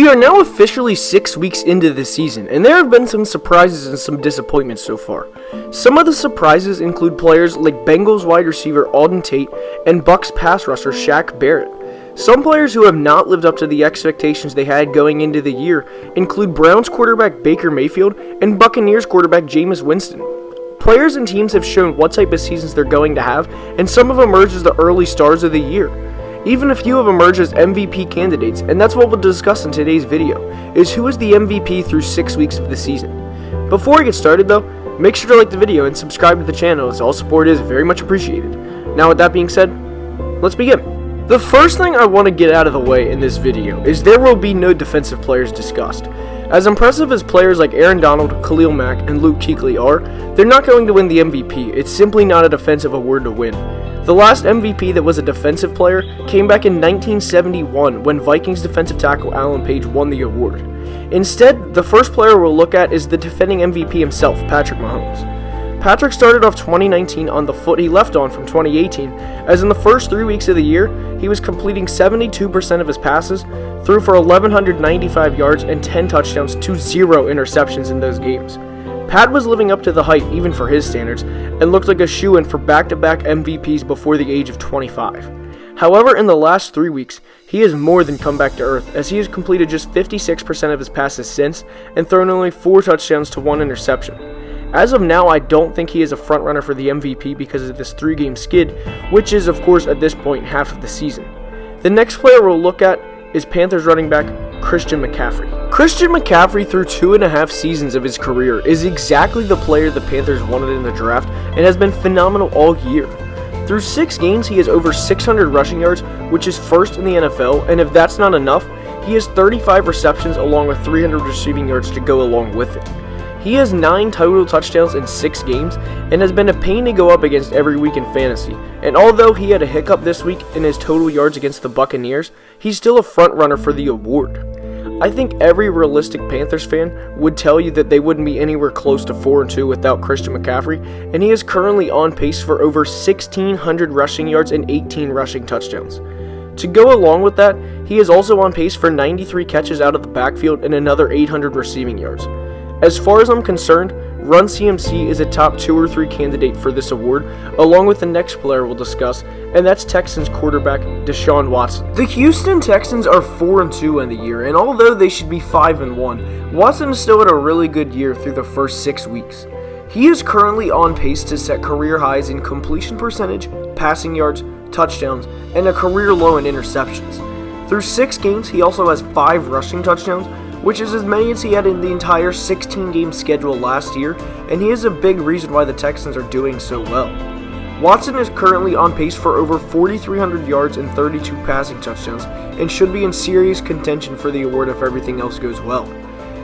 We are now officially 6 weeks into the season, and there have been some surprises and some disappointments so far. Some of the surprises include players like Bengals wide receiver Auden Tate and Bucs pass rusher Shaq Barrett. Some players who have not lived up to the expectations they had going into the year include Browns quarterback Baker Mayfield and Buccaneers quarterback Jameis Winston. Players and teams have shown what type of seasons they're going to have, and some have emerged as the early stars of the year. Even a few have emerged as MVP candidates, and that's what we'll discuss in today's video, is who is the MVP through 6 weeks of the season. Before we get started though, make sure to like the video and subscribe to the channel, as all support is very much appreciated. Now with that being said, let's begin. The first thing I want to get out of the way in this video is there will be no defensive players discussed. As impressive as players like Aaron Donald, Khalil Mack, and Luke Kuechly are, they're not going to win the MVP. It's simply not a defensive award to win. The last MVP that was a defensive player came back in 1971 when Vikings defensive tackle Alan Page won the award. Instead, the first player we'll look at is the defending MVP himself, Patrick Mahomes. Patrick started off 2019 on the foot he left on from 2018, as in the first 3 weeks of the year, he was completing 72% of his passes, threw for 1,195 yards and 10 touchdowns to 0 interceptions in those games. Pat was living up to the hype even for his standards, and looked like a shoo-in for back-to-back MVPs before the age of 25. However, in the last 3 weeks, he has more than come back to earth, as he has completed just 56% of his passes since, and thrown only 4 touchdowns to 1 interception. As of now, I don't think he is a frontrunner for the MVP because of this 3-game skid, which is, of course, at this point, half of the season. The next player we'll look at is Panthers running back Christian McCaffrey. Christian McCaffrey, through 2.5 seasons of his career, is exactly the player the Panthers wanted in the draft and has been phenomenal all year. Through 6 games, he has over 600 rushing yards, which is first in the NFL, and if that's not enough, he has 35 receptions along with 300 receiving yards to go along with it. He has 9 total touchdowns in 6 games and has been a pain to go up against every week in fantasy. And although he had a hiccup this week in his total yards against the Buccaneers, he's still a front runner for the award. I think every realistic Panthers fan would tell you that they wouldn't be anywhere close to 4-2 without Christian McCaffrey, and he is currently on pace for over 1,600 rushing yards and 18 rushing touchdowns. To go along with that, he is also on pace for 93 catches out of the backfield and another 800 receiving yards. As far as I'm concerned, Run CMC is a top 2 or 3 candidate for this award, along with the next player we'll discuss, and that's Texans quarterback Deshaun Watson. The Houston Texans are 4-2 in the year, and although they should be 5-1, Watson has still had a really good year through the first 6 weeks. He is currently on pace to set career highs in completion percentage, passing yards, touchdowns, and a career low in interceptions. Through 6 games, he also has 5 rushing touchdowns, which is as many as he had in the entire 16-game schedule last year, and he is a big reason why the Texans are doing so well. Watson is currently on pace for over 4,300 yards and 32 passing touchdowns, and should be in serious contention for the award if everything else goes well.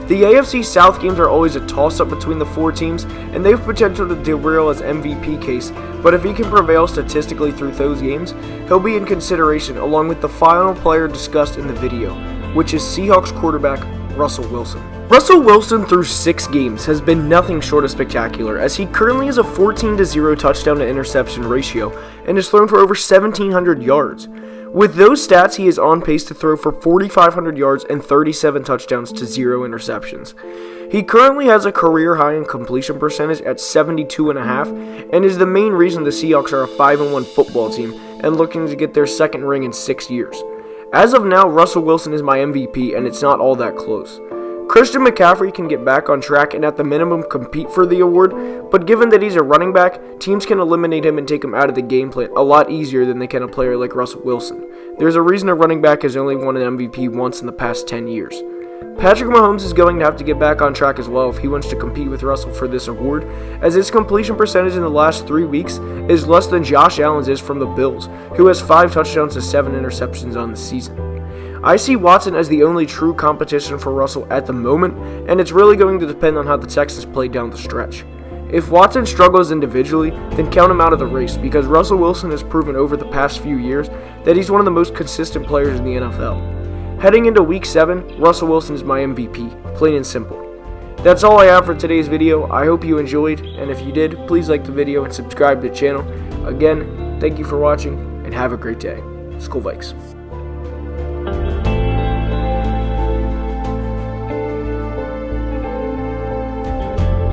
The AFC South games are always a toss-up between the 4 teams, and they have potential to derail his MVP case, but if he can prevail statistically through those games, he'll be in consideration along with the final player discussed in the video, which is Seahawks quarterback Russell Wilson. Russell Wilson through 6 games has been nothing short of spectacular, as he currently has a 14-0 touchdown to interception ratio and has thrown for over 1,700 yards. With those stats, he is on pace to throw for 4,500 yards and 37 touchdowns to 0 interceptions. He currently has a career high in completion percentage at 72.5% and is the main reason the Seahawks are a 5-1 football team and looking to get their 2nd ring in 6 years. As of now, Russell Wilson is my MVP, and it's not all that close. Christian McCaffrey can get back on track and at the minimum compete for the award, but given that he's a running back, teams can eliminate him and take him out of the game plan a lot easier than they can a player like Russell Wilson. There's a reason a running back has only won an MVP once in the past 10 years. Patrick Mahomes is going to have to get back on track as well if he wants to compete with Russell for this award, as his completion percentage in the last 3 weeks is less than Josh Allen's is from the Bills, who has 5 touchdowns to 7 interceptions on the season. I see Watson as the only true competition for Russell at the moment, and it's really going to depend on how the Texans play down the stretch. If Watson struggles individually, then count him out of the race, because Russell Wilson has proven over the past few years that he's one of the most consistent players in the NFL. Heading into Week 7, Russell Wilson is my MVP, plain and simple. That's all I have for today's video. I hope you enjoyed, and if you did, please like the video and subscribe to the channel. Again, thank you for watching, and have a great day. Skol Vikes.